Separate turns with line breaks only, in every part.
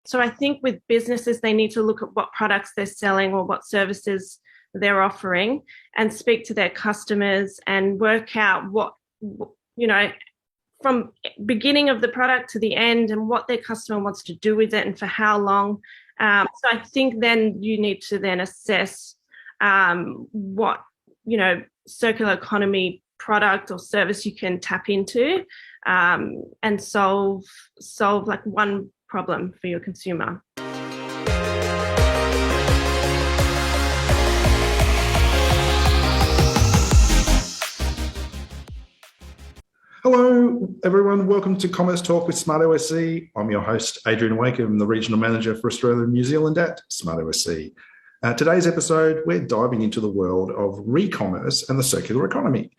So I think with businesses, they need to look at what products they're selling or what services they're offering and speak to their customers and work out what, from beginning of the product to the end and what their customer wants to do with it and for how long. So I think then you need to then assess what, circular economy product or service you can tap into and solve like one problem for your consumer.
Hello, everyone. Welcome to Commerce Talk with Smart OSC. I'm your host, Adrian Wakeham, the Regional Manager for Australia and New Zealand at Smart OSC. Today's episode, we're diving into the world of recommerce and the circular economy.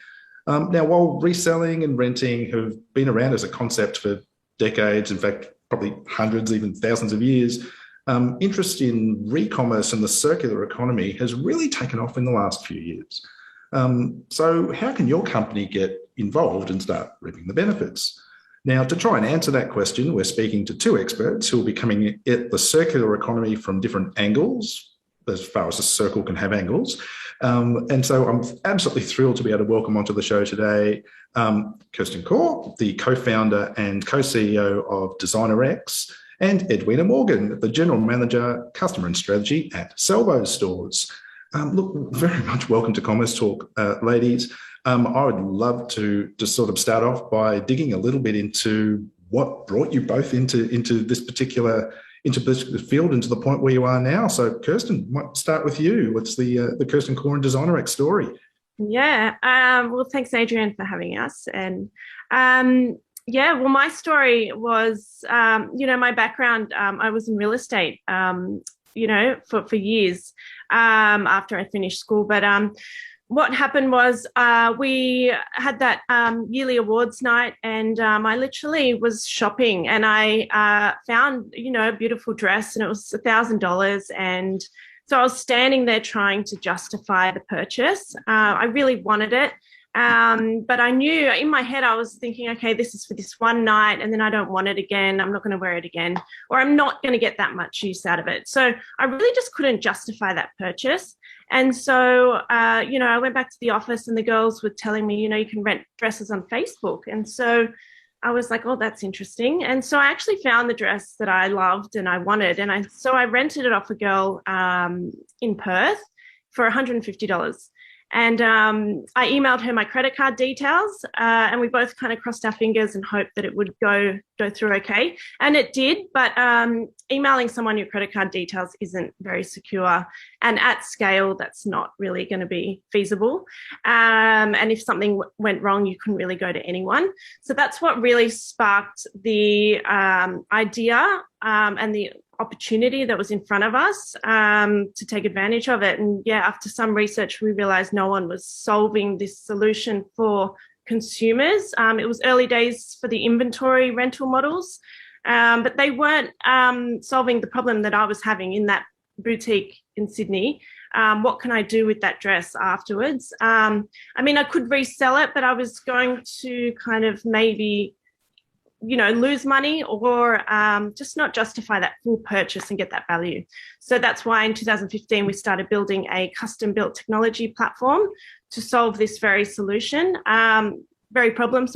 Now, while reselling and renting have been around as a concept for decades, in fact, probably hundreds, even thousands of years, interest in recommerce and the circular economy has really taken off in the last few years. So how can your company get involved and start reaping the benefits? Now, to try and answer that question, we're speaking to two experts who will be coming at the circular economy from different angles, as far as a circle can have angles. And so I'm absolutely thrilled to be able to welcome onto the show today Kirsten Kore, the co-founder and co-CEO of Designerex, and Edwina Morgan, the General Manager, Customer and Strategy at Salvos Stores. Look, very much welcome to Commerce Talk, ladies. I would love to just sort of start off by digging a little bit into what brought you both into this particular field and to the point where you are now. So, Kirsten, might start with you. What's the Kirsten Kore and Designerex story?
Yeah. Well, thanks, Adrian, for having us. And well, my story was, my background. I was in real estate, for years after I finished school. But what happened was we had that yearly awards night, and I literally was shopping, and I found, a beautiful dress, and it was $1,000. And so I was standing there trying to justify the purchase. I really wanted it. But I knew in my head, I was thinking, okay, this is for this one night, and then I don't want it again. I'm not going to wear it again, or I'm not going to get that much use out of it. So I really just couldn't justify that purchase. And so, I went back to the office, and the girls were telling me, you can rent dresses on Facebook. And so I was like, oh, that's interesting. And so I actually found the dress that I loved and I wanted. And I rented it off a girl in Perth for $150. And I emailed her my credit card details, and we both kind of crossed our fingers and hoped that it would go through okay. And it did, but emailing someone your credit card details isn't very secure. And at scale, that's not really going to be feasible. And if something went wrong, you couldn't really go to anyone. So that's what really sparked the idea and the opportunity that was in front of us to take advantage of it. And after some research, we realized no one was solving this solution for consumers. It was early days for the inventory rental models, but they weren't solving the problem that I was having in that boutique in Sydney. What can I do with that dress afterwards? I could resell it, but I was going to kind of maybe lose money or just not justify that full purchase and get that value. So that's why in 2015, we started building a custom-built technology platform to solve this very problem.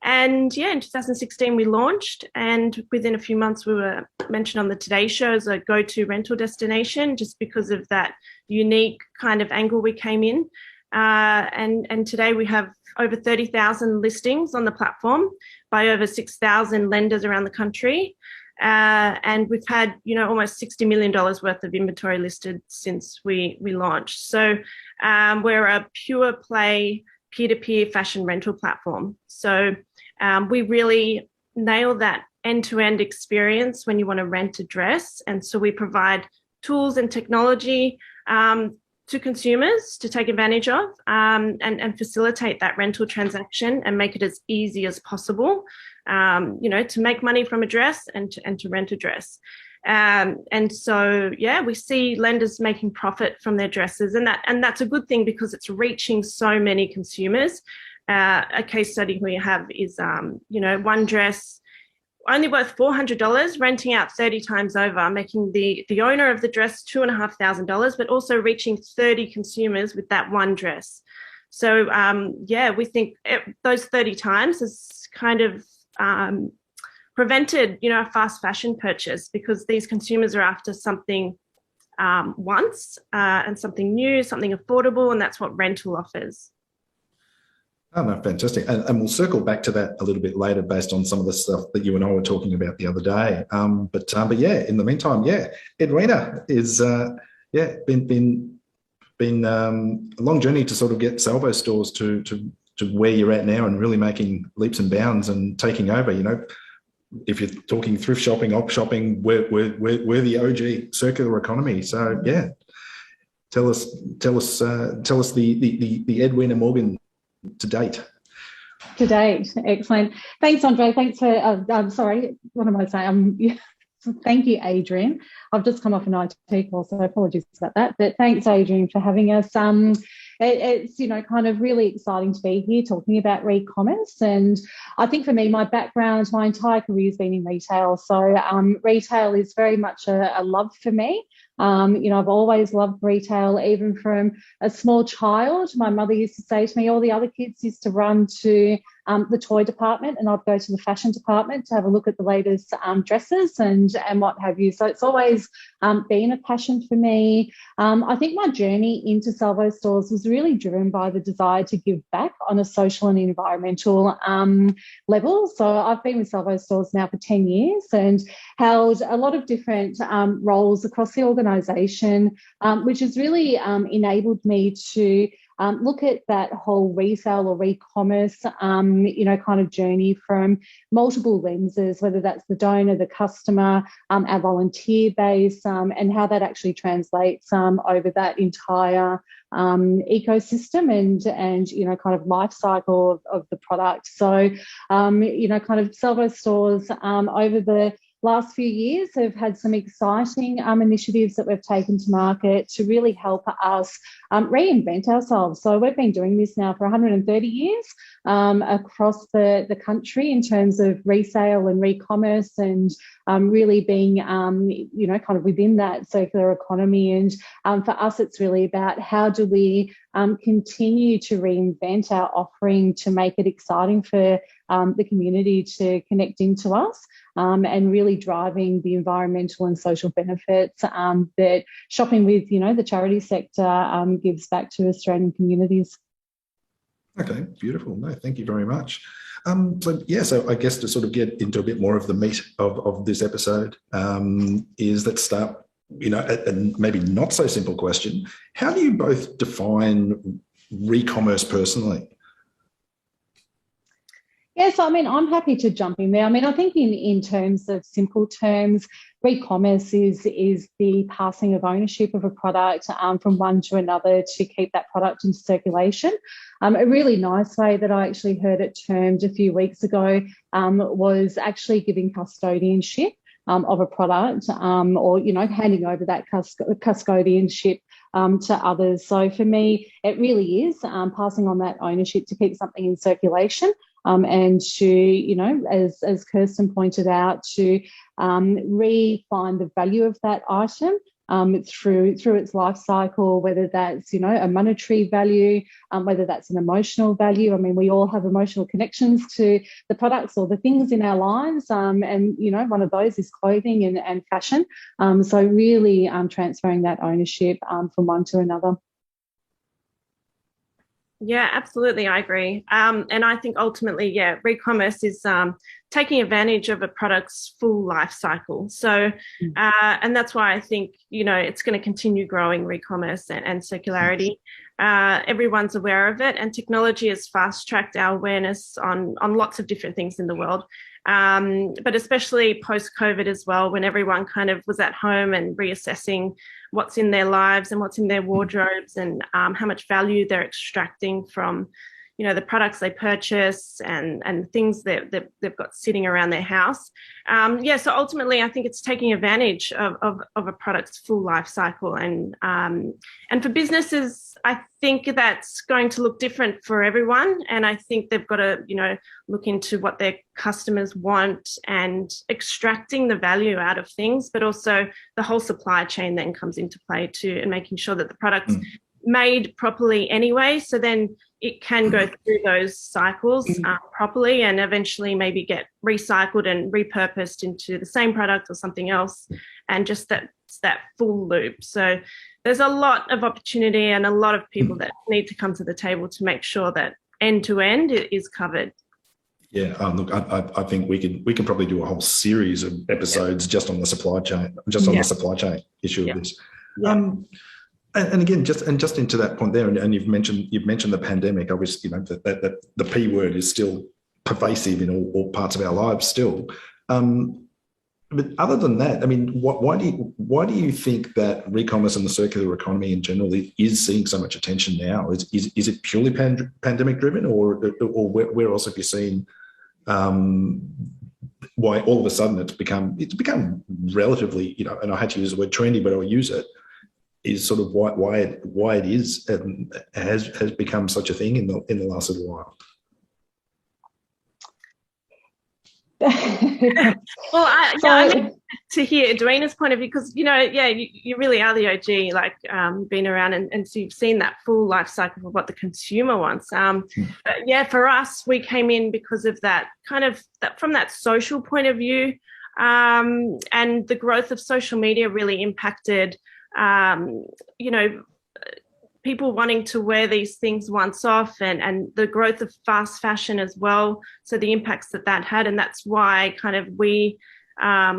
And in 2016, we launched, and within a few months, we were mentioned on the Today Show as a go-to rental destination just because of that unique kind of angle we came in. And today we have over 30,000 listings on the platform by over 6,000 lenders around the country. And we've had, almost $60 million worth of inventory listed since we launched. So we're a pure play peer-to-peer fashion rental platform. So we really nail that end-to-end experience when you want to rent a dress. And so we provide tools and technology to consumers to take advantage of and facilitate that rental transaction and make it as easy as possible, to make money from a dress and to rent a dress. And so, we see lenders making profit from their dresses, and that's a good thing because it's reaching so many consumers. A case study we have is, one dress only worth $400, renting out 30 times over, making the owner of the dress $2,500, but also reaching 30 consumers with that one dress. So we think those 30 times has kind of prevented, a fast fashion purchase, because these consumers are after something once and something new, something affordable, and that's what rental offers.
Oh, no, fantastic. And we'll circle back to that a little bit later based on some of the stuff that you and I were talking about the other day. But yeah, in the meantime, Edwina is, been a long journey to sort of get Salvos stores to where you're at now and really making leaps and bounds and taking over. If you're talking thrift shopping, op shopping, we're the OG circular economy. So yeah, tell us the Edwina Morgan to date.
To date, excellent. Thanks, Andre. Thanks for. I'm sorry. What am I saying? Thank you, Adrian. I've just come off an IT course, so apologies about that. But thanks, Adrian, for having us. It's kind of really exciting to be here talking about Recommerce. And I think for me, my background, my entire career has been in retail. So retail is very much a love for me. I've always loved retail, even from a small child. My mother used to say to me, all the other kids used to run to the toy department, and I'd go to the fashion department to have a look at the latest dresses and what have you. So it's always been a passion for me. I think my journey into Salvos stores was really driven by the desire to give back on a social and environmental level. So I've been with Salvos stores now for 10 years and held a lot of different roles across the organisation, which has really enabled me to look at that whole resale or Recommerce, kind of journey from multiple lenses, whether that's the donor, the customer, our volunteer base, and how that actually translates over that entire ecosystem and kind of life cycle of the product. So, kind of Salvos stores over the last few years have had some exciting initiatives that we've taken to market to really help us reinvent ourselves. So we've been doing this now for 130 years across the country in terms of resale and Recommerce, and really being, kind of within that circular economy. And for us, it's really about how do we continue to reinvent our offering to make it exciting for the community to connect into us, and really driving the environmental and social benefits that shopping with, the charity sector gives back to Australian communities.
Okay, beautiful. No, thank you very much. So I guess to sort of get into a bit more of the meat of this episode, is let's start, a maybe not so simple question. How do you both define Recommerce personally?
Yes, I'm happy to jump in there. I think in terms of simple terms, Recommerce is the passing of ownership of a product from one to another to keep that product in circulation. A really nice way that I actually heard it termed a few weeks ago was actually giving custodianship of a product, or handing over that custodianship to others. So for me, it really is passing on that ownership to keep something in circulation. And to, as Kirsten pointed out, to refine the value of that item through its life cycle, whether that's, a monetary value, whether that's an emotional value. We all have emotional connections to the products or the things in our lives, and, one of those is clothing and fashion. So really transferring that ownership from one to another.
Yeah, absolutely. I agree. And I think ultimately, Recommerce is taking advantage of a product's full life cycle. So, and that's why I think, it's going to continue growing, Recommerce and circularity. Everyone's aware of it, and technology has fast-tracked our awareness on lots of different things in the world. But especially post-COVID as well, when everyone kind of was at home and reassessing what's in their lives and what's in their wardrobes, and how much value they're extracting from, the products they purchase and things that they've got sitting around their house. So ultimately, I think it's taking advantage of a product's full life cycle. And for businesses, I think that's going to look different for everyone. And I think they've got to, look into what their customers want and extracting the value out of things, but also the whole supply chain then comes into play too, and making sure that the product's made properly anyway. So then it can go through those cycles properly and eventually maybe get recycled and repurposed into the same product or something else, and just that full loop. So there's a lot of opportunity and a lot of people that need to come to the table to make sure that end to end is covered.
Yeah, look, I think we can probably do a whole series of episodes just on the supply chain, the supply chain issue of this. And again, just into that point there, and you've mentioned the pandemic. Obviously, that the P word is still pervasive in all parts of our lives still. But other than that, I mean, why do you think that Recommerce and the circular economy in general is seeing so much attention now? Is it purely pandemic driven, or where else have you seen why all of a sudden it's become relatively, and I had to use the word trendy, but I'll use it, is sort of why it is and has become such a thing in the last little while?
Well, I mean, to hear Edwina's point of view, because you really are the OG, like been around and so you've seen that full life cycle of what the consumer wants. But for us, we came in because of that kind of from that social point of view, and the growth of social media really impacted people wanting to wear these things once off, and the growth of fast fashion as well. So the impacts that had, and that's why kind of we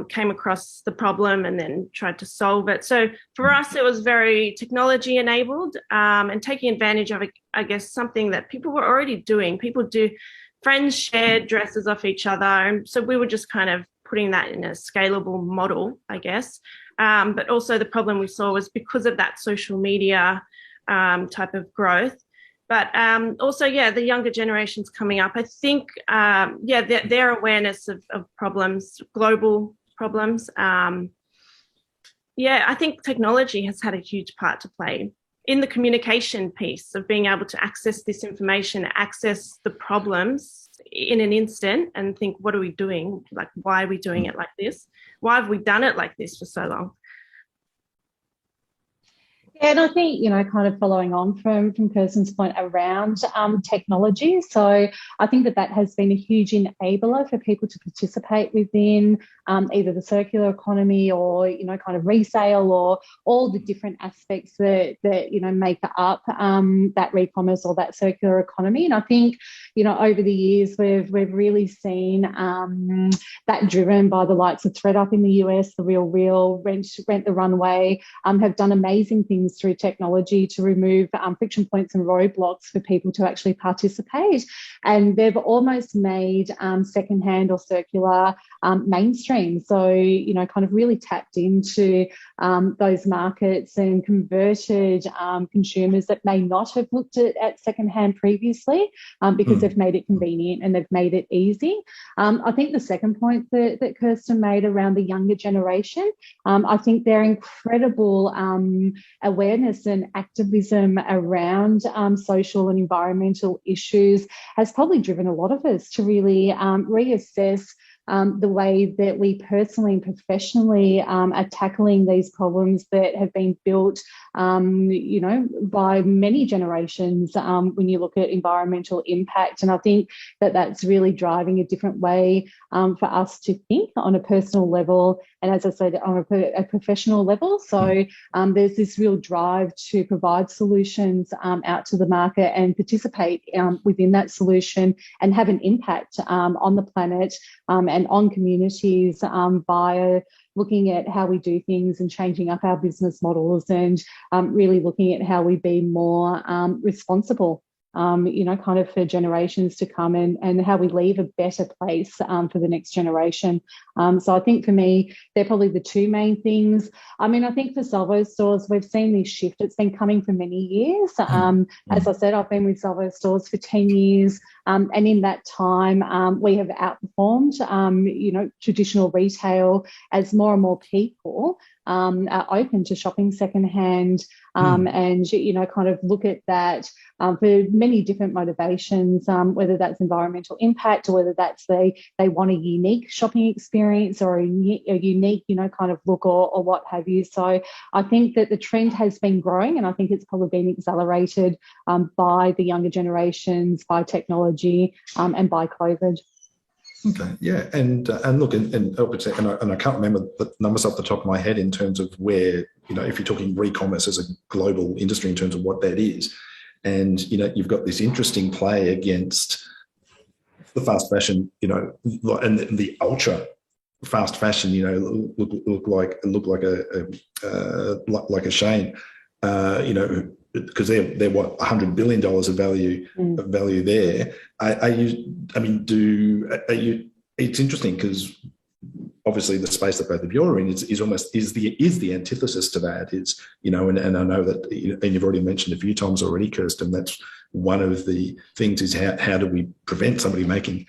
came across the problem and then tried to solve it. So for us, it was very technology enabled, and taking advantage of, I guess, something that people were already doing. Friends shared dresses off each other. And so we were just kind of putting that in a scalable model, I guess. But also the problem we saw was because of that social media type of growth. But also, the younger generations coming up, I think, their awareness of problems, global problems. I think technology has had a huge part to play in the communication piece of being able to access this information, access the problems in an instant and think, what are we doing? Like, why are we doing it like this? Why have we done it like this for so long?
Yeah, and I think, kind of following on from Kirsten's point around technology. So I think that has been a huge enabler for people to participate within either the circular economy or, kind of resale or all the different aspects that make up that Recommerce or that circular economy. And I think, over the years, we've really seen that driven by the likes of ThredUp in the US, the Real, Rent the Runway, have done amazing things through technology to remove friction points and roadblocks for people to actually participate. And they've almost made secondhand or circular mainstream. So, kind of really tapped into those markets and converted consumers that may not have looked at secondhand previously because they've made it convenient and they've made it easy. I think the second point that Kirsten made around the younger generation, I think their incredible awareness and activism around social and environmental issues has probably driven a lot of us to really reassess the way that we personally and professionally are tackling these problems that have been built, by many generations when you look at environmental impact. And I think that's really driving a different way for us to think on a personal level and, as I said, on a professional level. So there's this real drive to provide solutions out to the market and participate within that solution and have an impact on the planet and on communities via looking at how we do things and changing up our business models and really looking at how we be more responsible. kind of for generations to come, and how we leave a better place for the next generation. So I think for me, they're probably the two main things. I mean, I think for Salvos stores, we've seen this shift. It's been coming for many years. As I said, I've been with Salvos stores for 10 years. And in that time, we have outperformed, traditional retail, as more and more people are open to shopping secondhand, and, kind of look at that for many different motivations, whether that's environmental impact or whether that's they want a unique shopping experience or a unique, kind of look or what have you. So I think that the trend has been growing, and I think it's probably been accelerated by the younger generations, by technology, and by COVID.
Okay, yeah, and look, and I can't remember the numbers off the top of my head in terms of where, if you're talking Recommerce as a global industry in terms of what that is, and you've got this interesting play against the fast fashion, and the ultra fast fashion, look like a Shane, because they're what, $100 billion of value there. It's interesting because obviously the space that both of you are in is the antithesis to that, and I know that, and you've already mentioned a few times already, Kirsten, that's one of the things is how do we prevent somebody making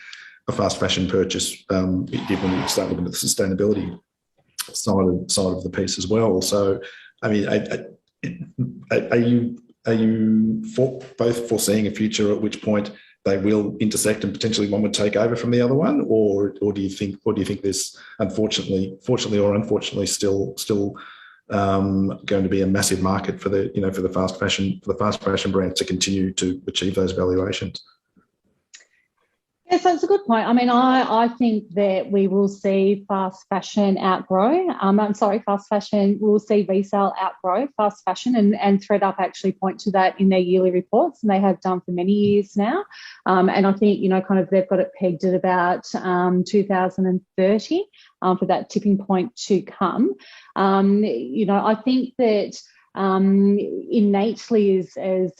a fast fashion purchase, when you start looking at the sustainability side of the piece as well. So, I mean, are you both foreseeing a future at which point they will intersect and potentially one would take over from the other one, or do you think there's fortunately or unfortunately still going to be a massive market for the fast fashion brands to continue to achieve those valuations?
Yes, that's a good point. I mean, I think that we will see fast fashion we'll see resale outgrow fast fashion, and ThredUp actually point to that in their yearly reports, and they have done for many years now. And I think, kind of they've got it pegged at about 2030 for that tipping point to come. I think that innately as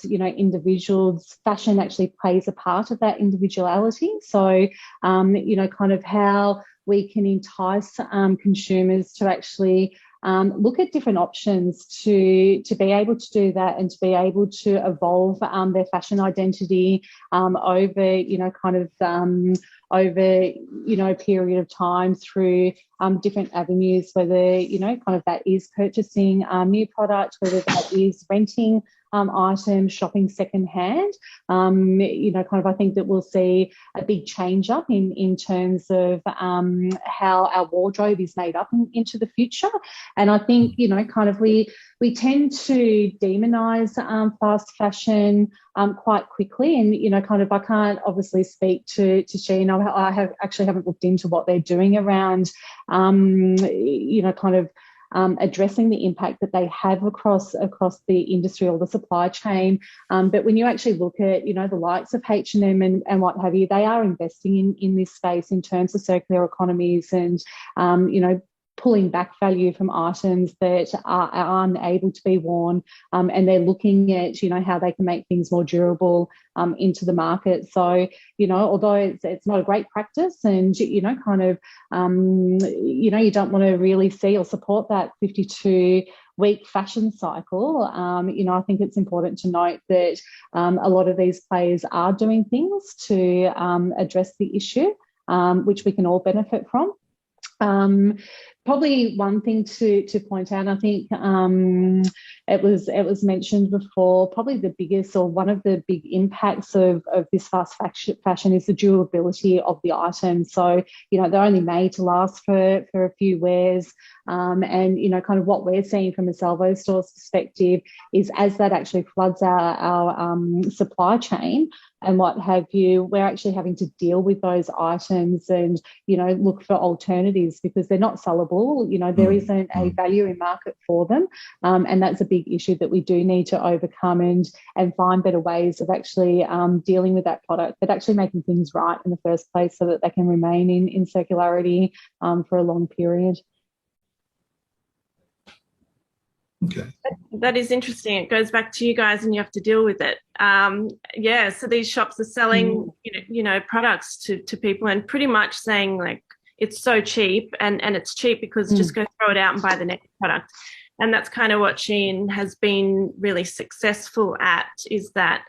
individuals, fashion actually plays a part of that individuality. So kind of how we can entice consumers to actually look at different options to be able to do that, and to be able to evolve their fashion identity over a period of time through different avenues, whether, kind of that is purchasing new product, whether that is renting items, shopping secondhand. Kind of I think that we'll see a big change up in terms of how our wardrobe is made up into the future. And I think, kind of we tend to demonise fast fashion quite quickly, and kind of I can't obviously speak to Shein. I haven't looked into what they're doing around kind of addressing the impact that they have across the industry or the supply chain. But when you actually look at, the likes of H&M and what have you, they are investing in this space in terms of circular economies and, pulling back value from items that are unable to be worn, and they're looking at, how they can make things more durable into the market. So, although it's not a great practice, and, kind of, you don't want to really see or support that 52-week fashion cycle, I think it's important to note that a lot of these players are doing things to address the issue, which we can all benefit from. Probably one thing to point out, I think it was mentioned before, probably the biggest or one of the big impacts of this fast fashion is the durability of the item. So, they're only made to last for a few wears. And, kind of what we're seeing from a Salvos store's perspective is as that actually floods our supply chain and what have you, we're actually having to deal with those items and, look for alternatives because they're not sellable. There isn't a value in market for them. And that's a big issue that we do need to overcome and find better ways of actually dealing with that product, but actually making things right in the first place so that they can remain in circularity for a long period.
Okay.
That is interesting. It goes back to you guys, and you have to deal with it. Yeah. So these shops are selling, products to people, and pretty much saying like it's so cheap, and it's cheap because just go throw it out and buy the next product. And that's kind of what Shein has been really successful at, is that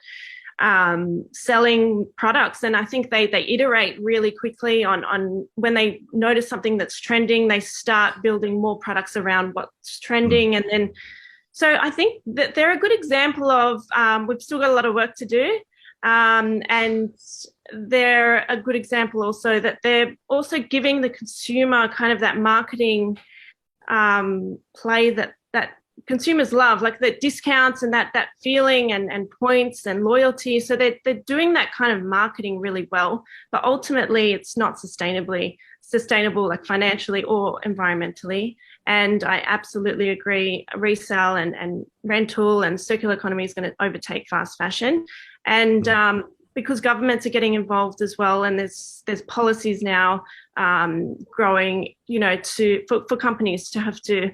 selling products. And I think they iterate really quickly on when they notice something that's trending, they start building more products around what's trending. And then, so I think that they're a good example of, we've still got a lot of work to do. And they're a good example also that they're also giving the consumer kind of that marketing play that consumers love, like the discounts and that feeling and points and loyalty. So they're doing that kind of marketing really well, but ultimately it's not sustainable, like financially or environmentally. And I absolutely agree, resale and rental and circular economy is going to overtake fast fashion. And because governments are getting involved as well, and there's policies now growing, for companies to have to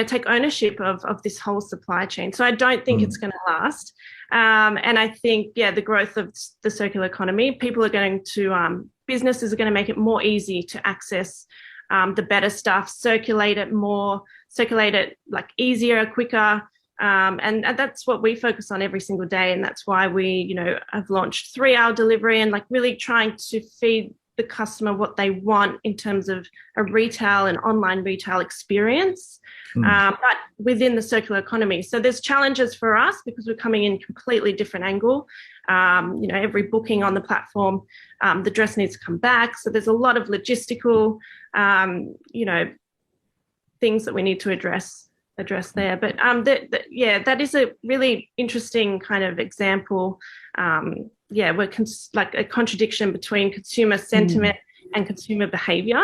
take ownership of this whole supply chain. So I don't think it's going to last. And I think, the growth of the circular economy, people are going to, businesses are going to make it more easy to access the better stuff, circulate it like easier, quicker. And that's what we focus on every single day. And that's why we, have launched 3-hour delivery and like really trying to feed the customer what they want in terms of a retail and online retail experience, but within the circular economy. So there's challenges for us because we're coming in completely different angle. Every booking on the platform, the dress needs to come back. So there's a lot of logistical, things that we need to address there. But that is a really interesting kind of example. We're like a contradiction between consumer sentiment and consumer behavior.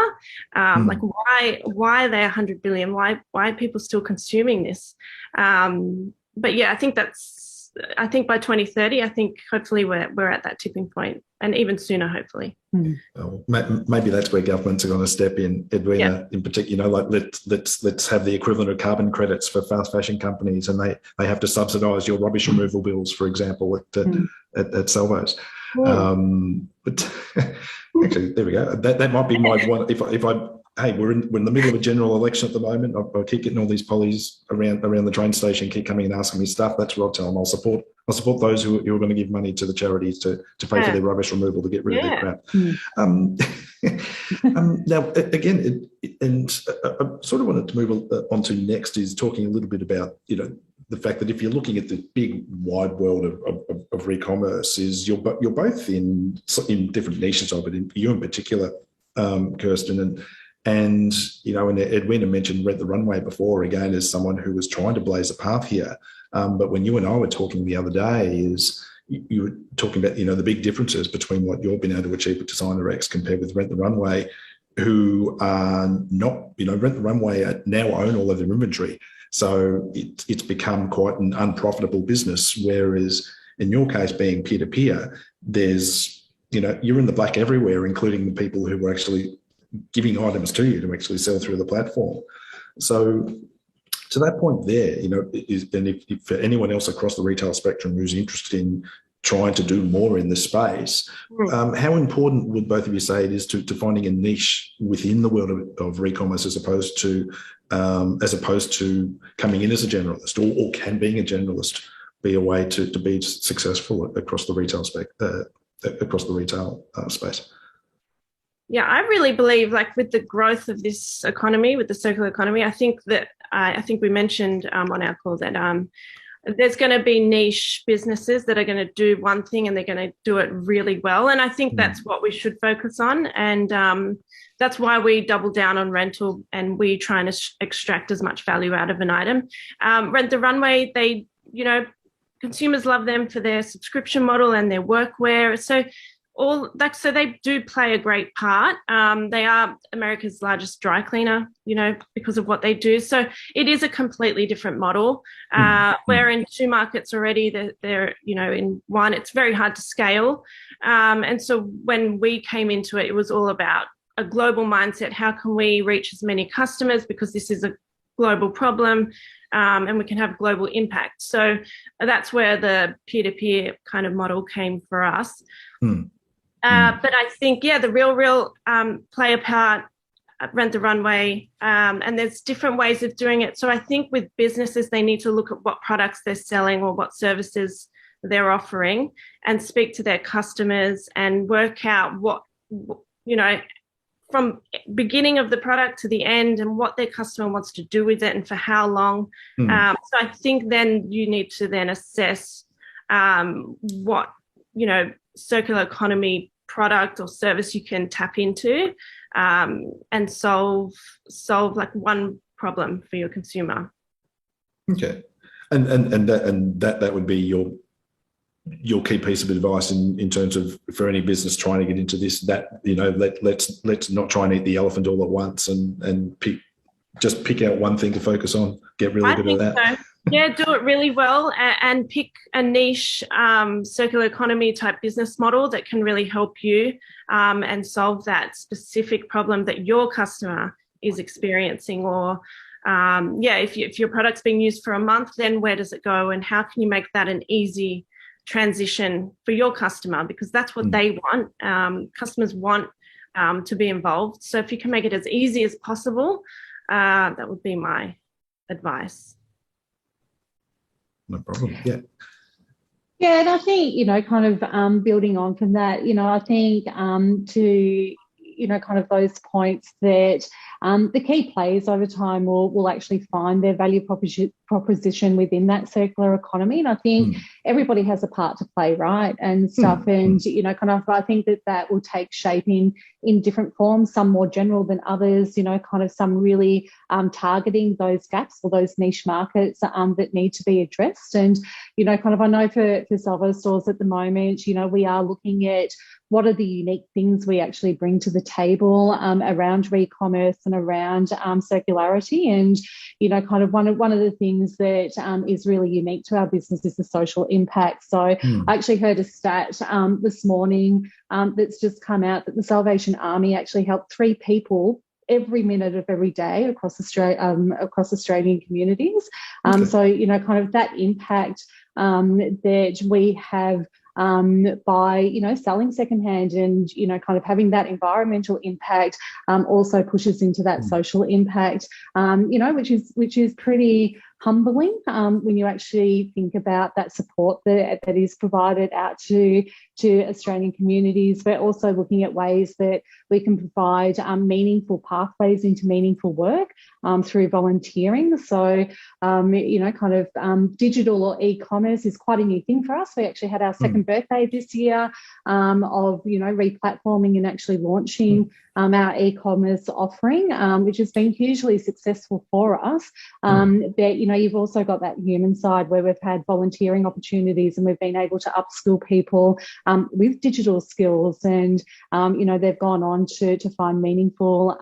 Like why are they 100 billion? Why are people still consuming this? But yeah, I think by 2030, I think hopefully we're at that tipping point, and even sooner, hopefully.
Well, maybe that's where governments are going to step in, Edwina, in particular. Like let's have the equivalent of carbon credits for fast fashion companies, and they have to subsidise your rubbish removal bills, for example, at Salvos. But actually, there we go. That might be my one. If I hey, we're in the middle of a general election at the moment. I keep getting all these pollies around the train station, keep coming and asking me stuff. That's what I'll tell them. I'll support those who are going to give money to the charities to pay for their rubbish removal, to get rid of their crap. Now, again, I sort of wanted to move on to next is talking a little bit about, the fact that if you're looking at the big wide world of Recommerce, is you're both in different niches of it. You in particular, Kirsten, and Edwina mentioned Rent the Runway before, again, as someone who was trying to blaze a path here. But when you and I were talking the other day, is you were talking about, the big differences between what you've been able to achieve with Designerex compared with Rent the Runway, who are not, Rent the Runway now own all of their inventory. So it's become quite an unprofitable business. Whereas in your case, being peer-to-peer, there's, you're in the black everywhere, including the people who were actually giving items to you to actually sell through the platform. So to that point there, and if for anyone else across the retail spectrum who's interested in trying to do more in this space, how important would both of you say it is to finding a niche within the world of Recommerce as opposed to coming in as a generalist, or can being a generalist be a way to be successful across the retail space?
Yeah, I really believe, like, with the growth of this economy, with the circular economy, I think we mentioned on our call that there's going to be niche businesses that are going to do one thing and they're going to do it really well. And I think that's what we should focus on. And that's why we double down on rental, and we try and extract as much value out of an item. Rent the Runway, consumers love them for their subscription model and their workwear. So they do play a great part. They are America's largest dry cleaner, because of what they do. So it is a completely different model. We're in 2 markets already. They're in one. It's very hard to scale. And so when we came into it, it was all about a global mindset. How can we reach as many customers? Because this is a global problem, and we can have global impact. So that's where the peer-to-peer kind of model came for us. But I think, the real play a part, Rent the Runway, and there's different ways of doing it. So I think with businesses, they need to look at what products they're selling or what services they're offering and speak to their customers and work out what, from beginning of the product to the end and what their customer wants to do with it and for how long. So I think then you need to then assess what, circular economy product or service you can tap into and solve like one problem for your consumer. Okay.
And that would be your key piece of advice in terms of for any business trying to get into this, that let's not try and eat the elephant all at once and pick out one thing to focus on, get really good at that.
So. Yeah, do it really well and pick a niche circular economy type business model that can really help you and solve that specific problem that your customer is experiencing. Or if your product's being used for a month, then where does it go and how can you make that an easy transition for your customer, because that's what they want. Customers want to be involved. So if you can make it as easy as possible, that would be my advice.
No problem. Yeah.
Yeah, and I think, kind of building on from that, I think to, kind of those points that the key players over time will actually find their value proposition within that circular economy. And I think everybody has a part to play, right? And stuff. And, kind of, I think that will take shape in different forms, some more general than others, kind of some really targeting those gaps or those niche markets that need to be addressed. And, kind of, I know for Salvos stores at the moment, we are looking at what are the unique things we actually bring to the table around Recommerce and around circularity. And, kind of one of the things that is really unique to our business is the social impact. So I actually heard a stat this morning that's just come out that the Salvation Army actually helped 3 people every minute of every day across Australian communities. So, kind of that impact that we have by, selling secondhand and, kind of having that environmental impact also pushes into that social impact, which is pretty humbling when you actually think about that support that is provided out to Australian communities. We're also looking at ways that we can provide meaningful pathways into meaningful work through volunteering. So, kind of digital or e-commerce is quite a new thing for us. We actually had our second birthday this year of, replatforming and actually launching our e-commerce offering, which has been hugely successful for us. But, you've also got that human side where we've had volunteering opportunities and we've been able to upskill people with digital skills, and, they've gone on to find meaningful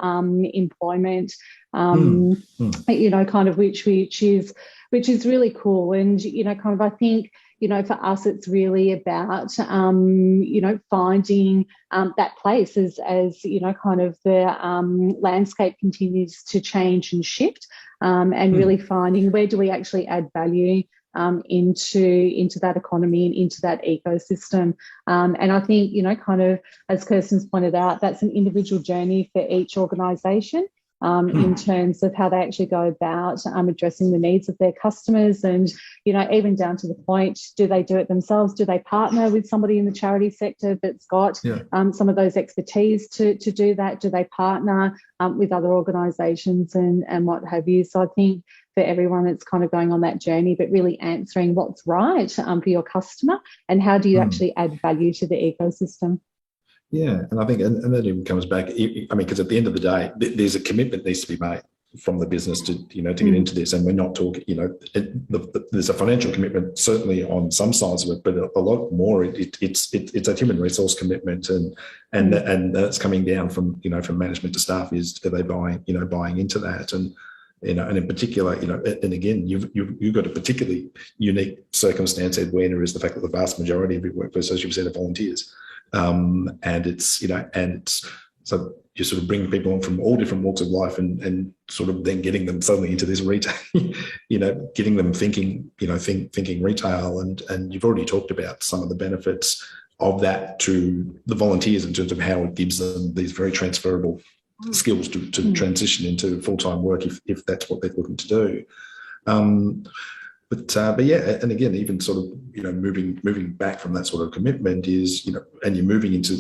employment, kind of which is really cool. And, kind of, I think, for us, it's really about, finding that place as kind of the landscape continues to change and shift, and really finding where do we actually add value into that economy and into that ecosystem. And I think, kind of, as Kirsten's pointed out, that's an individual journey for each organisation. In terms of how they actually go about addressing the needs of their customers, and even down to the point, do they do it themselves? Do they partner with somebody in the charity sector that's got some of those expertise to do that? Do they partner with other organisations and what have you? So I think for everyone, it's kind of going on that journey, but really answering what's right for your customer and how do you actually add value to the ecosystem.
Yeah, and I think, and that even comes back, because at the end of the day, there's a commitment needs to be made from the business to get into this, and we're not talking, there's a financial commitment certainly on some sides of it, but a lot more, it's a human resource commitment, and that's coming down from from management to staff. Is are they buying into that, and and in particular, and again, you've got a particularly unique circumstance, Edwina, is the fact that the vast majority of your workforce, as you've said, are volunteers. And it's, so, you sort of bring people on from all different walks of life and sort of then getting them suddenly into this retail, getting them thinking, thinking retail. And you've already talked about some of the benefits of that to the volunteers in terms of how it gives them these very transferable skills to transition into full-time work if that's what they're looking to do. But yeah, and again, even sort of moving back from that sort of commitment is and you're moving into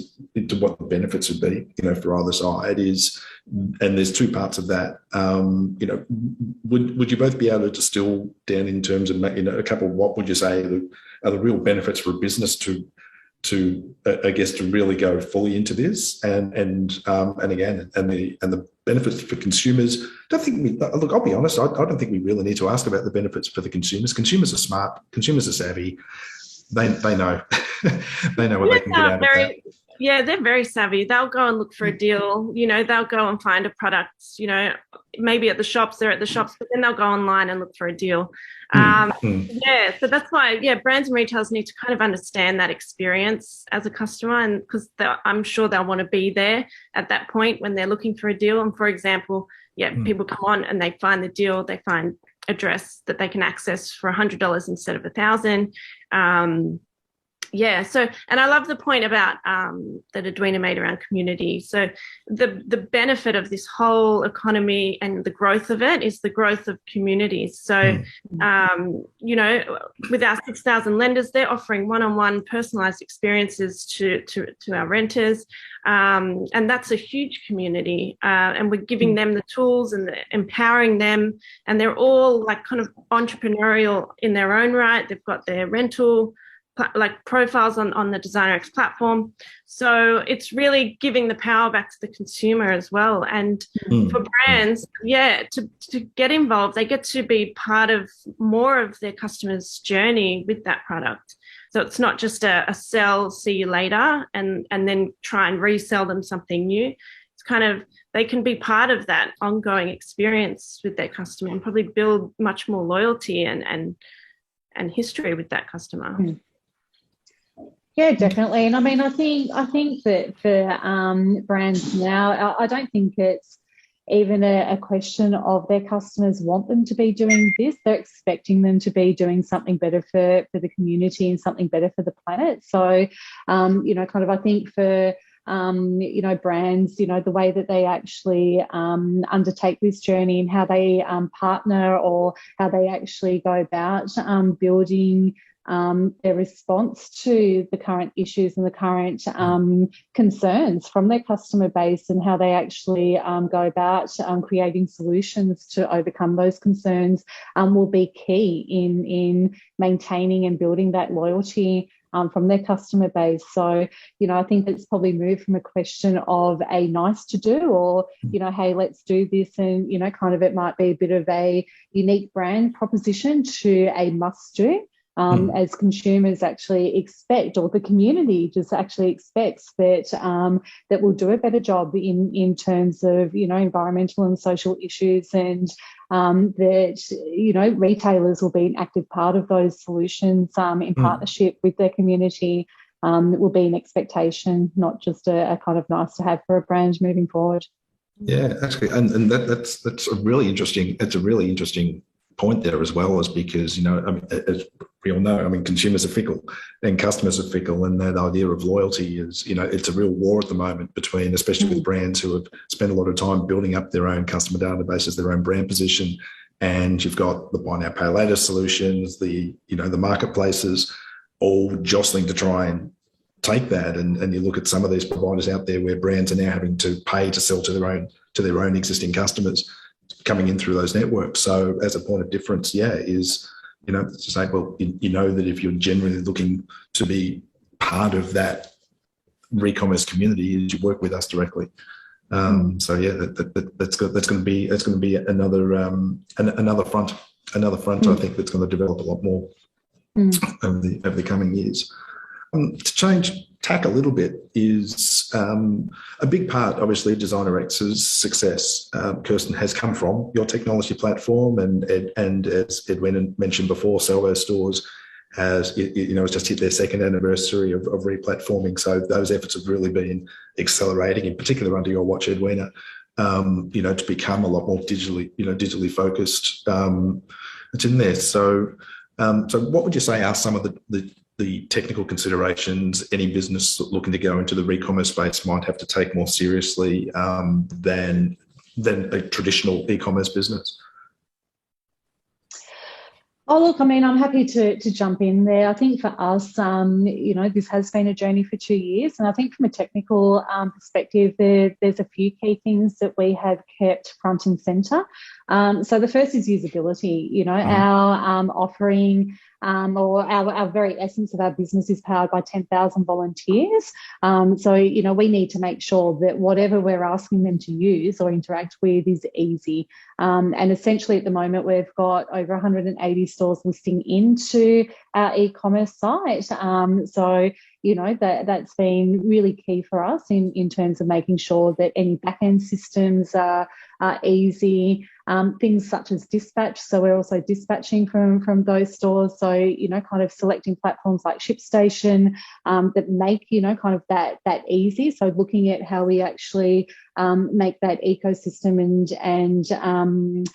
what the benefits would be for either side is, and there's two parts of that. Would you both be able to distill down in terms of a couple? What would you say are the real benefits for a business to I guess to really go fully into this and again the benefits for consumers? I'll be honest, I don't think we really need to ask about the benefits for the consumers. Consumers are smart, consumers are savvy. They know they know what they can get out of that.
Yeah, they're very savvy. They'll go and look for a deal. They'll go and find a product. Maybe at the shops, they're at the shops, but then they'll go online and look for a deal. Yeah, so that's why, brands and retailers need to kind of understand that experience as a customer, and because I'm sure they'll want to be there at that point when they're looking for a deal. And for example, people come on and they find the deal, they find a dress that they can access for $100 instead of $1,000. So, and I love the point about that Edwina made around community. So the benefit of this whole economy and the growth of it is the growth of communities. So, with our 6,000 lenders, they're offering one-on-one personalised experiences to our renters. And that's a huge community. And we're giving them the tools and empowering them. And they're all like kind of entrepreneurial in their own right. They've got their rental profiles on the Designerex platform. So it's really giving the power back to the consumer as well. And for brands, to get involved, they get to be part of more of their customers' journey with that product. So it's not just a sell, see you later, and then try and resell them something new. It's kind of, they can be part of that ongoing experience with their customer and probably build much more loyalty and history with that customer.
Yeah, definitely. And I mean, I think that for brands now, I don't think it's even a question of their customers want them to be doing this. They're expecting them to be doing something better for the community and something better for the planet. So, I think for brands, the way that they actually undertake this journey and how they partner or how they actually go about building their response to the current issues and the current concerns from their customer base, and how they actually go about creating solutions to overcome those concerns will be key in maintaining and building that loyalty from their customer base. So, I think it's probably moved from a question of a nice to do or, hey, let's do this. And, it might be a bit of a unique brand proposition to a must do. As consumers actually expect, or the community just actually expects that we'll do a better job in terms of environmental and social issues, and that retailers will be an active part of those solutions in partnership with their community. It will be an expectation, not just a kind of nice to have for a brand moving forward.
Yeah, actually, and that's a really interesting. It's a really interesting point there as well, is because as we all know, consumers are fickle and customers are fickle, and that idea of loyalty is it's a real war at the moment between, especially with brands who have spent a lot of time building up their own customer databases, their own brand position, and you've got the buy now pay later solutions, the marketplaces all jostling to try and take that, and you look at some of these providers out there where brands are now having to pay to sell to their own existing customers coming in through those networks. So as a point of difference, is to say, well, that if you're genuinely looking to be part of that Recommerce community, is you work with us directly. So that's going to be another front. I think that's going to develop a lot more over the coming years. To change tack a little bit is a big part, obviously, of Designerex's success, Kirsten, has come from your technology platform, and as Edwina mentioned before, Salvos stores it's just hit their second anniversary of replatforming. So those efforts have really been accelerating, in particular under your watch, Edwina, to become a lot more digitally focused. It's in there. So what would you say are some of the technical considerations any business looking to go into the Recommerce space might have to take more seriously than a traditional e-commerce business?
Oh, look, I mean, I'm happy to jump in there. I think for us, this has been a journey for 2 years. And I think from a technical perspective, there's a few key things that we have kept front and centre. So the first is usability. Our offering or our very essence of our business is powered by 10,000 volunteers. So we need to make sure that whatever we're asking them to use or interact with is easy. And essentially at the moment, we've got over 180 stores listing into our e-commerce site. So that's been really key for us in terms of making sure that any back-end systems are easy. Things such as dispatch. So we're also dispatching from those stores. So, kind of selecting platforms like ShipStation that make, kind of that easy. So looking at how we actually make that ecosystem and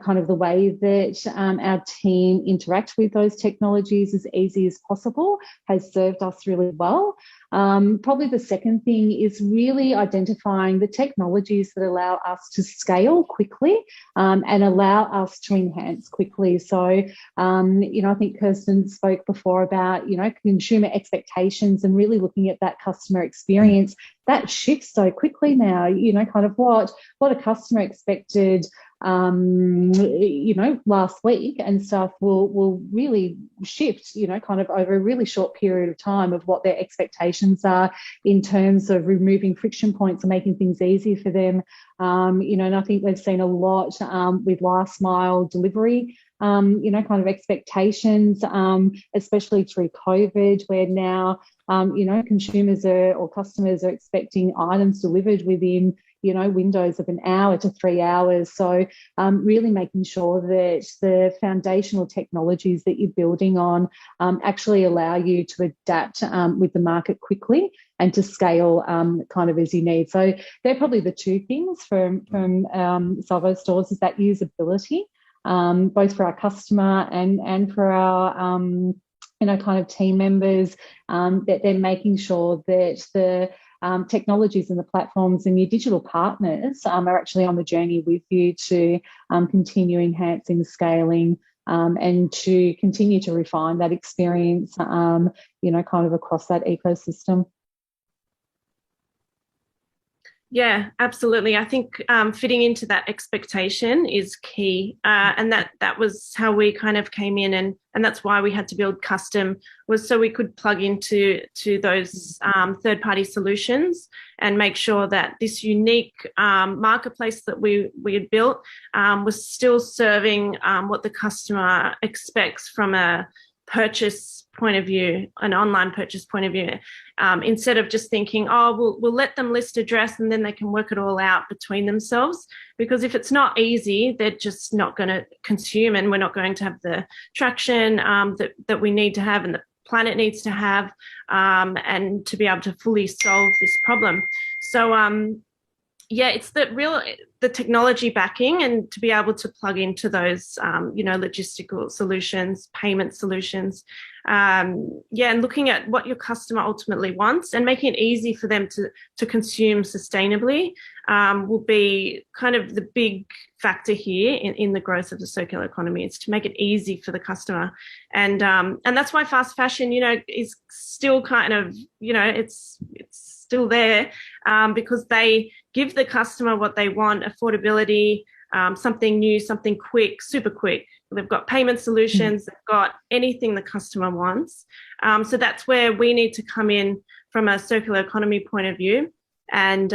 kind of the way that our team interact with those technologies as easy as possible has served us really well. Probably the second thing is really identifying the technologies that allow us to scale quickly and allow us to enhance quickly. So, I think Kirsten spoke before about, consumer expectations and really looking at that customer experience. That shifts so quickly now, kind of what a customer expected last week and stuff will really shift, kind of over a really short period of time of what their expectations are in terms of removing friction points and making things easier for them. And I think we've seen a lot with last mile delivery, kind of expectations, especially through COVID, where now, consumers or customers are expecting items delivered within windows of an hour to 3 hours. So really making sure that the foundational technologies that you're building on actually allow you to adapt with the market quickly and to scale kind of as you need. So they're probably the two things from Salvos stores, is that usability, both for our customer and for our kind of team members, that they're making sure that the technologies and the platforms and your digital partners are actually on the journey with you to continue enhancing, scaling, and to continue to refine that experience, kind of across that ecosystem.
Yeah, absolutely. I think fitting into that expectation is key, and that was how we kind of came in, and that's why we had to build custom, was so we could plug into those third-party solutions and make sure that this unique marketplace that we had built was still serving what the customer expects from a purchase point of view, an online purchase point of view, instead of just thinking, we'll let them list address and then they can work it all out between themselves. Because if it's not easy, they're just not going to consume, and we're not going to have the traction that we need to have and the planet needs to have, and to be able to fully solve this problem. So it's the technology backing, and to be able to plug into those, logistical solutions, payment solutions, and looking at what your customer ultimately wants and making it easy for them to consume sustainably will be kind of the big factor here in the growth of the circular economy. It's to make it easy for the customer, and that's why fast fashion, is still kind of, it's still there, because they give the customer what they want: affordability, something new, something quick, super quick. They've got payment solutions, they've got anything the customer wants. So that's where we need to come in from a circular economy point of view. And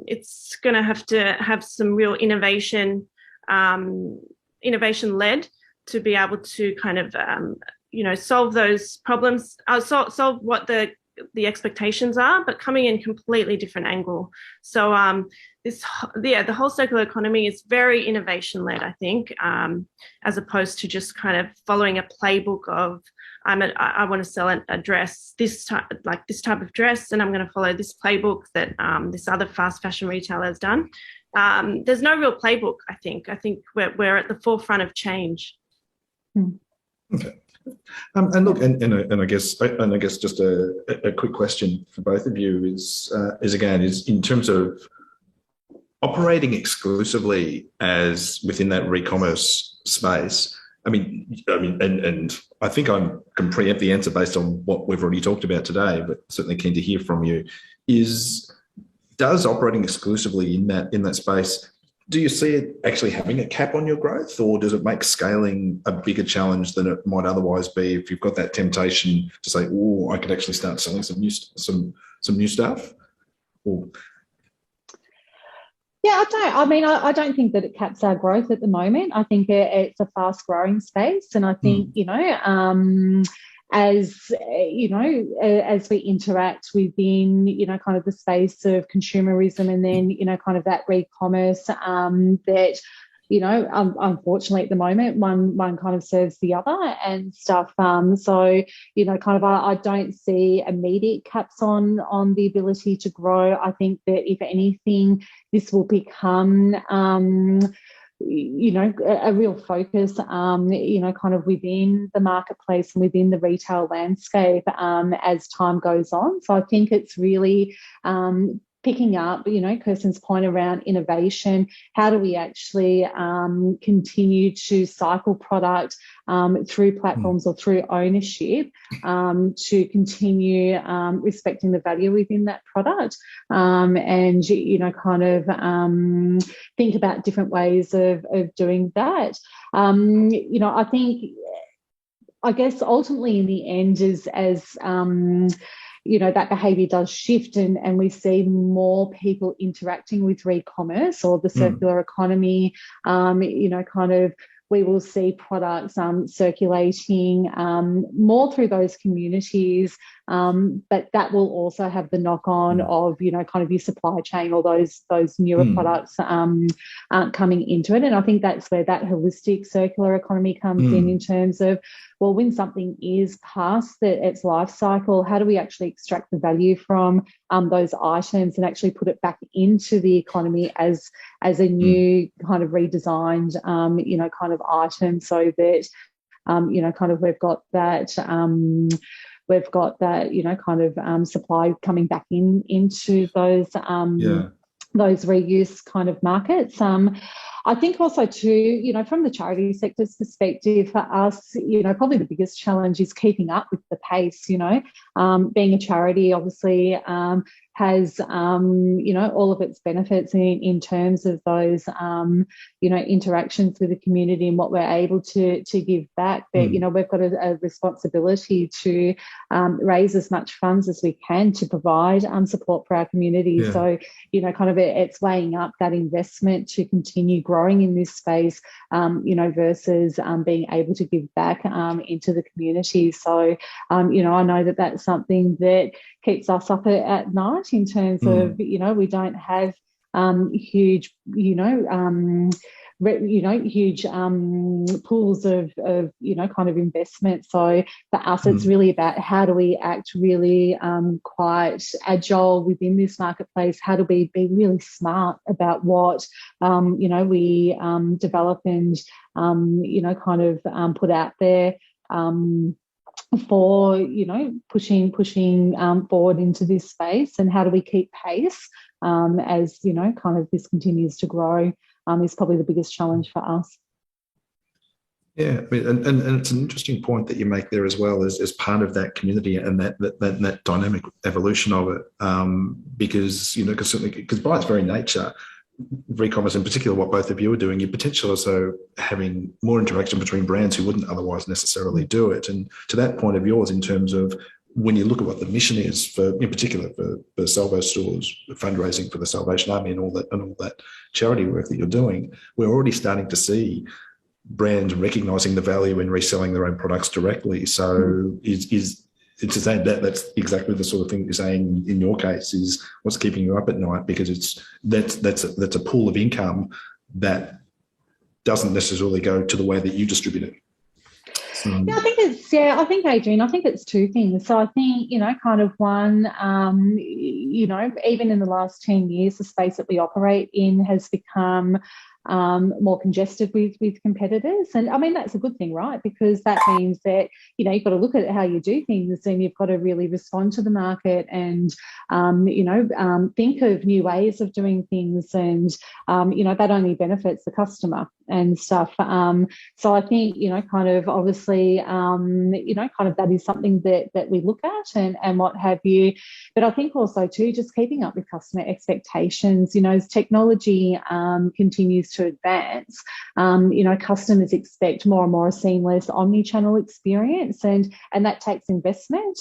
it's going to have some real innovation led to be able to kind of, solve those problems, solve what the the expectations are, but coming in completely different angle. So the whole circular economy is very innovation led, I think, as opposed to just kind of following a playbook of I want to sell a dress, this type of dress, and I'm going to follow this playbook that this other fast fashion retailer has done. There's no real playbook, I think. I think we're at the forefront of change.
Okay. And look, and I guess just a quick question for both of you is in terms of operating exclusively as within that Recommerce space. I mean, and I think I can preempt the answer based on what we've already talked about today, but certainly keen to hear from you. Does operating exclusively in that space, do you see it actually having a cap on your growth, or does it make scaling a bigger challenge than it might otherwise be if you've got that temptation to say, "Oh, I could actually start selling some new stuff"? Or...
Yeah, I don't think that it caps our growth at the moment. I think it's a fast-growing space, and I think as we interact within kind of the space of consumerism, and then kind of that Recommerce that unfortunately at the moment one kind of serves the other and stuff. So kind of I don't see immediate caps on the ability to grow. I think that if anything, this will become a real focus, kind of within the marketplace and within the retail landscape as time goes on. So I think it's really picking up, Kirsten's point around innovation. How do we actually continue to cycle product through platforms or through ownership to continue respecting the value within that product, and kind of think about different ways of doing that. I guess ultimately in the end as that behaviour does shift and we see more people interacting with Recommerce or the circular economy, kind of we will see products circulating more through those communities, but that will also have the knock-on of, kind of your supply chain or those newer products coming into it. And I think that's where that holistic circular economy comes in terms of, well, when something is past its life cycle, how do we actually extract the value from those items and actually put it back into the economy as a new kind of redesigned, kind of item, so that, kind of we've got that, kind of supply coming back into those reuse kind of markets. I think also too, from the charity sector's perspective, for us, probably the biggest challenge is keeping up with the pace. Being a charity obviously has, all of its benefits in terms of those, interactions with the community and what we're able to give back. But, we've got a responsibility to raise as much funds as we can to provide support for our community. Yeah. So, kind of it's weighing up that investment to continue growing in this space, versus being able to give back into the community. So, I know that that's something that keeps us up at night in terms of, we don't have huge, huge pools of kind of investment. So for us, it's really about how do we act really quite agile within this marketplace? How do we be really smart about what, we develop and, kind of put out there for, pushing forward into this space, and how do we keep pace as, kind of this continues to grow, is probably the biggest challenge for us.
Yeah, and it's an interesting point that you make there as well as part of that community and that dynamic evolution of it, because because by its very nature, Recommerce in particular, what both of you are doing, you're potentially also having more interaction between brands who wouldn't otherwise necessarily do it. And to that point of yours, in terms of when you look at what the mission is for, in particular for Salvos stores, fundraising for the Salvation Army and all that charity work that you're doing, we're already starting to see brands recognising the value in reselling their own products directly. So it's to say that's exactly the sort of thing you're saying in your case is what's keeping you up at night, because that's a pool of income that doesn't necessarily go to the way that you distribute it.
Yeah, I think, Adrian, I think it's two things. So I think, kind of one, even in the last 10 years, the space that we operate in has become more congested with competitors. And I mean, that's a good thing, right? Because that means that, you've got to look at how you do things, and you've got to really respond to the market and, think of new ways of doing things. And, that only benefits the customer and stuff. So I think, kind of obviously, kind of that is something that we look at and what have you. But I think also too, just keeping up with customer expectations, as technology continues to advance, customers expect more and more a seamless omni-channel experience, and that takes investment.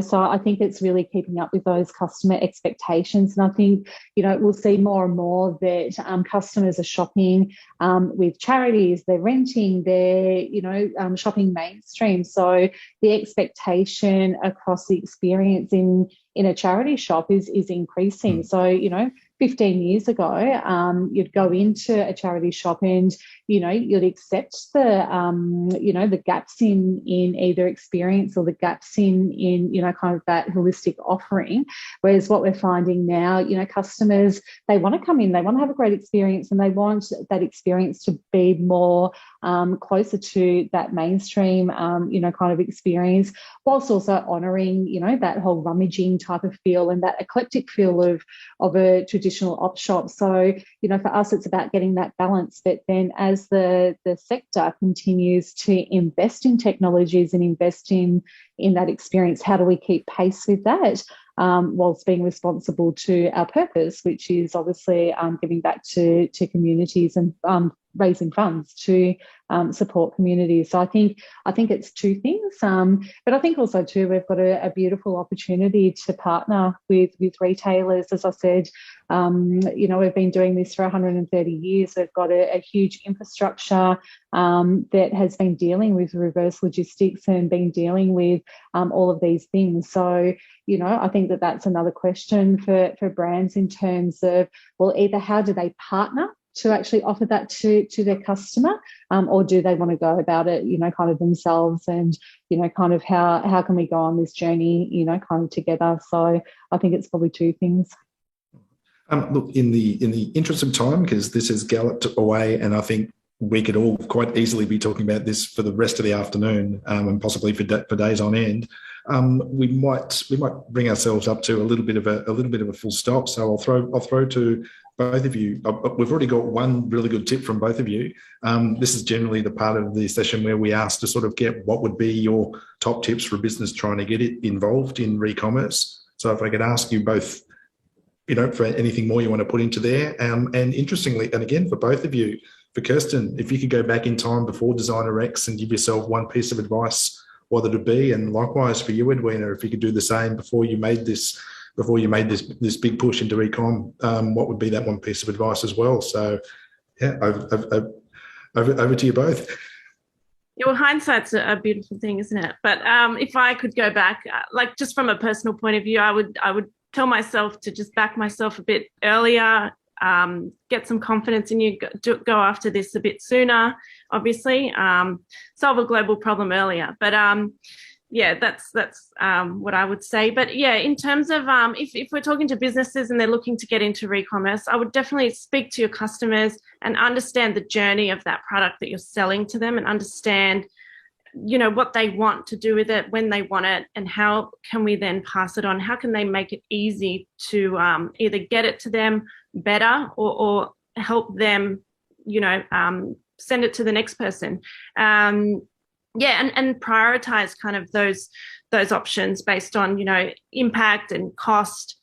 So I think it's really keeping up with those customer expectations. And I think, we'll see more and more that customers are shopping with charities, they're renting, they're, shopping mainstream. So the expectation across the experience in a charity shop is increasing. So, 15 years ago, you'd go into a charity shop and, you'd accept the gaps in either experience or the gaps in kind of that holistic offering. Whereas what we're finding now, customers, they want to come in, they want to have a great experience, and they want that experience to be more closer to that mainstream, kind of experience, whilst also honouring, that whole rummaging type of feel and that eclectic feel of a traditional op shop. So, for us, it's about getting that balance. But then as the sector continues to invest in technologies and invest in that experience, how do we keep pace with that? Whilst being responsible to our purpose, which is obviously giving back to communities and raising funds to support communities. So I think it's two things. But I think also too, we've got a beautiful opportunity to partner with retailers. As I said, we've been doing this for 130 years. We've got a huge infrastructure that has been dealing with reverse logistics and been dealing with all of these things. So, I think that's another question for brands in terms of, well, either how do they partner to actually offer that to their customer, or do they want to go about it, kind of themselves, and, kind of how can we go on this journey, kind of together. So I think it's probably two things.
Look, in the interest of time, because this has galloped away, and I think we could all quite easily be talking about this for the rest of the afternoon, and possibly for days on end. We might bring ourselves up to a little bit of a full stop. So I'll throw to both of you. We've already got one really good tip from both of you. This is generally the part of the session where we ask to sort of get what would be your top tips for a business trying to get it involved in Recommerce. So if I could ask you both, for anything more you want to put into there. And interestingly, and again, for both of you, for Kirsten, if you could go back in time before Designerex and give yourself one piece of advice, what would it be? And likewise for you, Edwina, if you could do the same before you made this big push into Recom, what would be that one piece of advice as well? So, yeah, over to you both.
Yeah, well, hindsight's a beautiful thing, isn't it? But if I could go back, like just from a personal point of view, I would tell myself to just back myself a bit earlier, get some confidence in you, go after this a bit sooner, obviously, solve a global problem earlier. But yeah, that's what I would say. But yeah, in terms of if we're talking to businesses and they're looking to get into Recommerce, I would definitely speak to your customers and understand the journey of that product that you're selling to them, and understand, what they want to do with it, when they want it, and how can we then pass it on? How can they make it easy to either get it to them better or help them, send it to the next person. And prioritize kind of those options based on, impact and cost,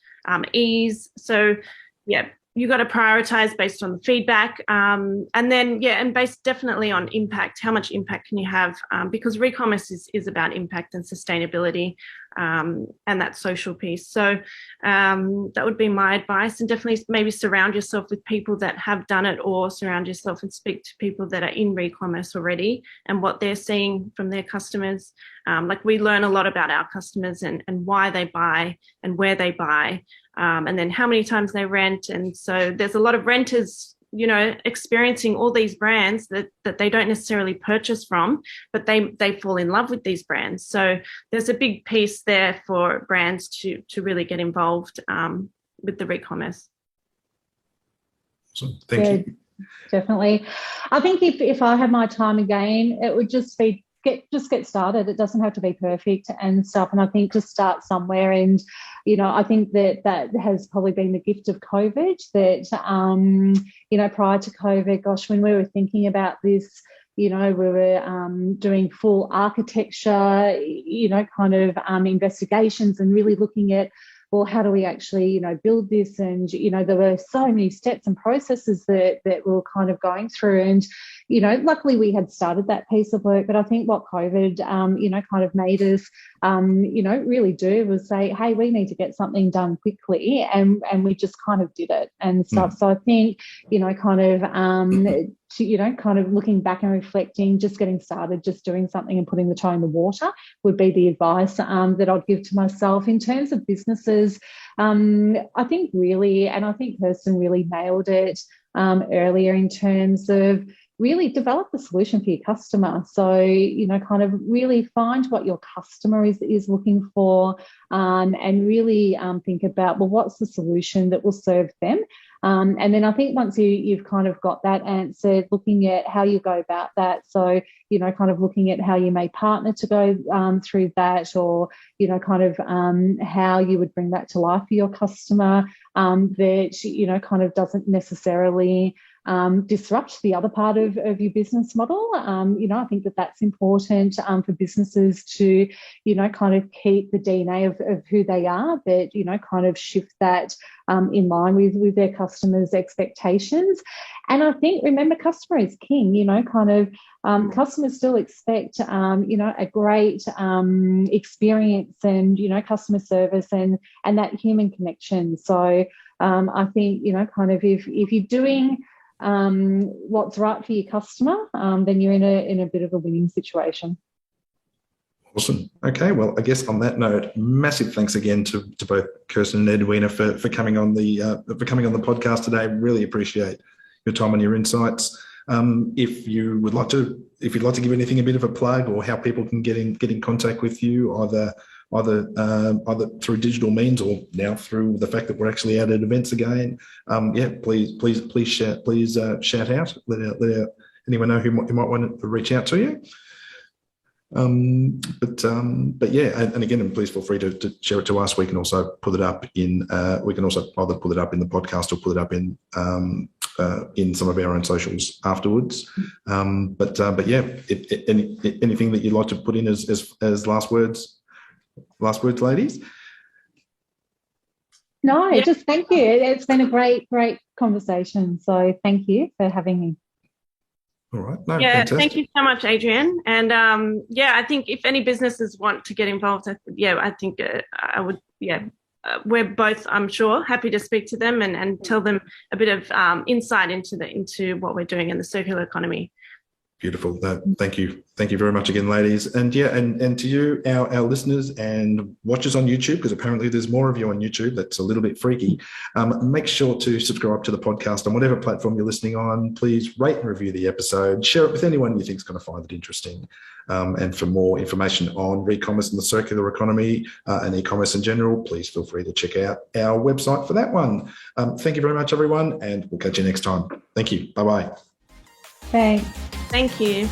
ease. So yeah, you got to prioritize based on the feedback, and then and based definitely on impact. How much impact can you have? Because Recommerce is about impact and sustainability. and that social piece. So that would be my advice, and definitely maybe surround yourself with people that have done it, or surround yourself and speak to people that are in Recommerce already and what they're seeing from their customers. Like we learn a lot about our customers and why they buy and where they buy, and then how many times they rent. And so there's a lot of renters, experiencing all these brands that they don't necessarily purchase from, but they fall in love with these brands. So there's a big piece there for brands to really get involved with the Recommerce.
Awesome. Thank you.
Definitely. I think if I had my time again, it would just be get started. It doesn't have to be perfect and stuff. And I think just start somewhere. And, I think that has probably been the gift of COVID, that, prior to COVID, gosh, when we were thinking about this, we were doing full architecture, investigations and really looking at, well, how do we actually, build this? And, there were so many steps and processes that we were kind of going through. And, luckily we had started that piece of work. But I think what COVID, kind of made us, really do was say, hey, we need to get something done quickly. And we just kind of did it and stuff. So I think, kind of looking back and reflecting, just getting started, just doing something and putting the toe in the water would be the advice that I'd give to myself. In terms of businesses, I think really, and I think Kirsten really nailed it earlier, in terms of really develop a solution for your customer. So, kind of really find what your customer is looking for, and really think about, well, what's the solution that will serve them? And then I think once you've kind of got that answered, looking at how you go about that. So, kind of looking at how you may partner to go through that, or, kind of how you would bring that to life for your customer, that, kind of doesn't necessarily disrupt the other part of your business model. I think that's important for businesses to, kind of keep the DNA of who they are, but, kind of shift that in line with their customers' expectations. And I think, remember, customer is king, customers still expect, a great experience and, customer service and that human connection. So I think, kind of if you're doing what's right for your customer, then you're in a bit of a winning situation.
Awesome. Okay, well, I guess on that note, massive thanks again to both Kirsten and Edwina for coming on the podcast today. Really appreciate your time and your insights. If you'd like to give anything a bit of a plug, or how people can get in contact with you, either through digital means or now through the fact that we're actually out at events again, please shout out, let anyone know who might want to reach out to you. But yeah, and again, please feel free to share it to us. We can also put it up in we can also either put it up in the podcast or put it up in some of our own socials afterwards. But yeah, anything that you'd like to put in as last words, ladies?
No, just thank you. It's been a great conversation. So thank you for having me.
All right. No,
yeah,
fantastic.
Thank you so much, Adrienne. And I think if any businesses want to get involved, I think I would, we're both, I'm sure, happy to speak to them and tell them a bit of insight into what we're doing in the circular economy.
Beautiful. Thank you. Thank you very much again, ladies. And and to you, our listeners and watchers on YouTube, because apparently there's more of you on YouTube. That's a little bit freaky. Make sure to subscribe to the podcast on whatever platform you're listening on. Please rate and review the episode. Share it with anyone you think is going to find it interesting. And for more information on Recommerce and the circular economy and e-commerce in general, please feel free to check out our website for that one. Thank you very much, everyone, and we'll catch you next time. Thank you. Bye-bye.
Thanks.
Thank you.